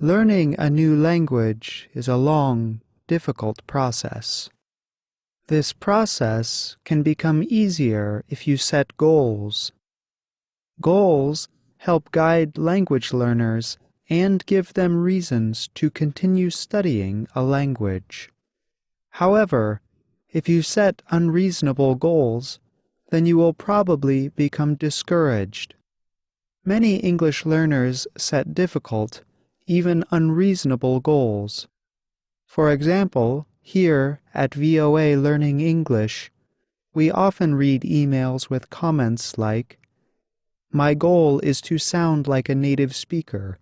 Learning a new language is a long, difficult process. This process can become easier if you set goals. Goals help guide language learners and give them reasons to continue studying a language. However, if you set unreasonable goals, then you will probably become discouraged. Many English learners set difficult, even unreasonable goals. For example, here at VOA Learning English, we often read emails with comments like, "My goal is to sound like a native speaker,"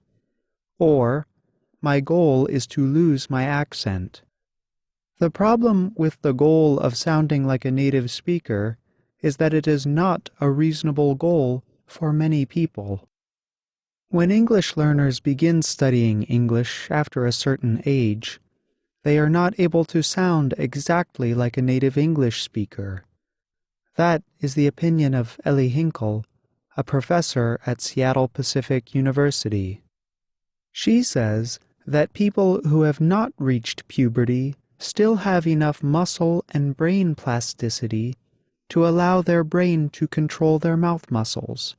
or "My goal is to lose my accent." The problem with the goal of sounding like a native speaker is that it is not a reasonable goal for many people. When English learners begin studying English after a certain age, they are not able to sound exactly like a native English speaker. That is the opinion of Ellie Hinkle, a professor at Seattle Pacific University. She says that people who have not reached puberty still have enough muscle and brain plasticity to allow their brain to control their mouth muscles.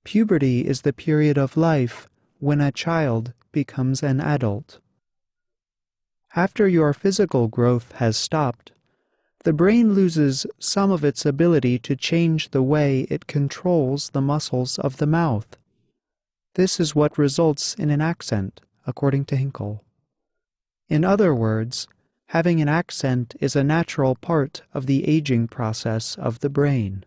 Puberty is the period of life when a child becomes an adult. After your physical growth has stopped, the brain loses some of its ability to change the way it controls the muscles of the mouth. This is what results in an accent, according to Hinkle. In other words, having an accent is a natural part of the aging process of the brain.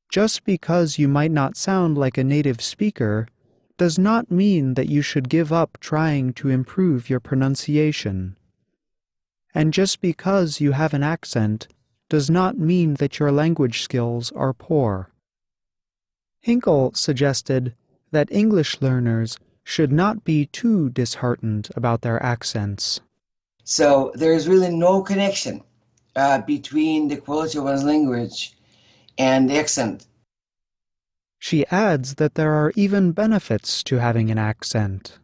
Just because you might not sound like a native speaker does not mean that you should give up trying to improve your pronunciation. And just because you have an accent does not mean that your language skills are poor. Hinkle suggested that English learners should not be too disheartened about their accents. So there's really no connection between the quality of one's language and the accent. She adds that there are even benefits to having an accent.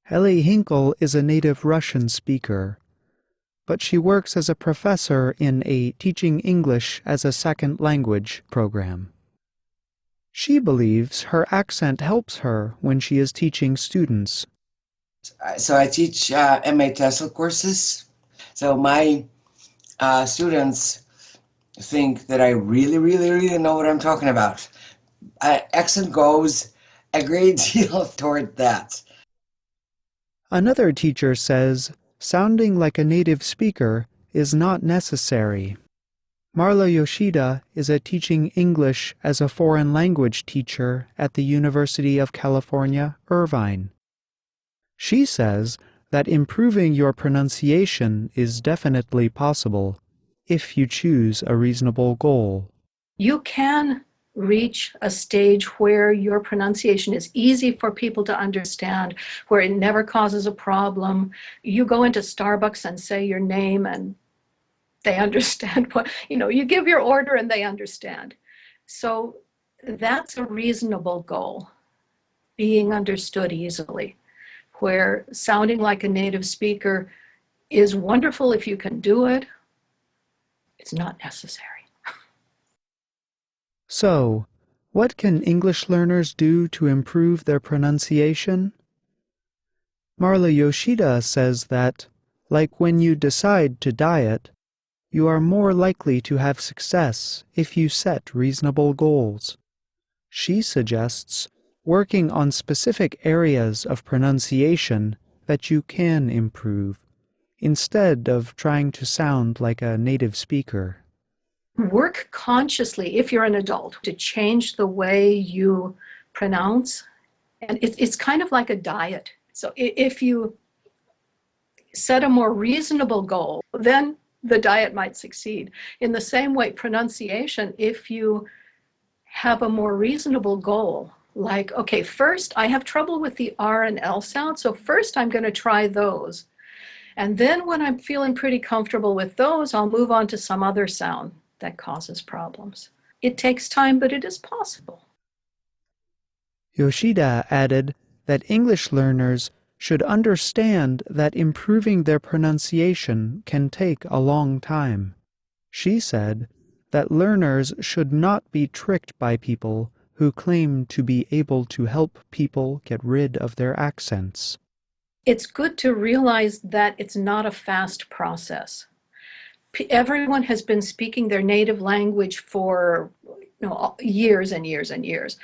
Ellie Hinkle is a native Russian speaker, but she works as a professor in a Teaching English as a Second Language program. She believes her accent helps her when she is teaching students. So I teach MA TESOL courses. So my students think that I really, really, really know what I'm talking about. Accent goes a great deal toward that. Another teacher says sounding like a native speaker is not necessary. Marla Yoshida is a Teaching English as a Foreign Language teacher at the University of California, Irvine. She says that improving your pronunciation is definitely possible if you choose a reasonable goal. You can reach a stage where your pronunciation is easy for people to understand, where it never causes a problem. You go into Starbucks and say your name and they understand what, you give your order and they understand. So that's a reasonable goal, being understood easily, where sounding like a native speaker is wonderful if you can do it. It's not necessary. So, what can English learners do to improve their pronunciation? Marla Yoshida says that, like when you decide to diet, you are more likely to have success if you set reasonable goals. She suggests working on specific areas of pronunciation that you can improve, instead of trying to sound like a native speaker. Work consciously, if you're an adult, to change the way you pronounce. And it's kind of like a diet. So if you set a more reasonable goal, then the diet might succeed. In the same way, pronunciation, if you have a more reasonable goal, like, okay, first I have trouble with the R and L sound, so first I'm going to try those. And then when I'm feeling pretty comfortable with those, I'll move on to some other sound that causes problems. It takes time, but it is possible. Yoshida added that English learners should understand that improving their pronunciation can take a long time. She said that learners should not be tricked by people who claim to be able to help people get rid of their accents. It's good to realize that it's not a fast process. Everyone has been speaking their native language for years and years and years.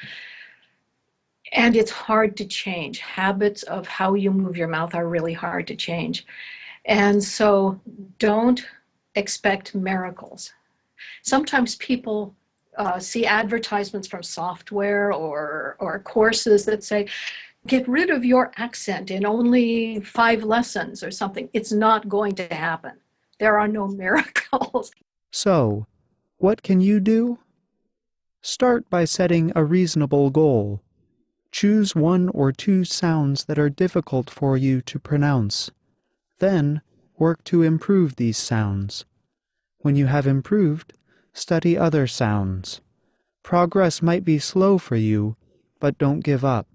And it's hard to change. Habits of how you move your mouth are really hard to change. And so don't expect miracles. Sometimes people see advertisements from software or courses that say, get rid of your accent in only 5 lessons or something. It's not going to happen. There are no miracles. So, what can you do? Start by setting a reasonable goal. Choose 1 or 2 sounds that are difficult for you to pronounce. Then, work to improve these sounds. When you have improved, study other sounds. Progress might be slow for you, but don't give up.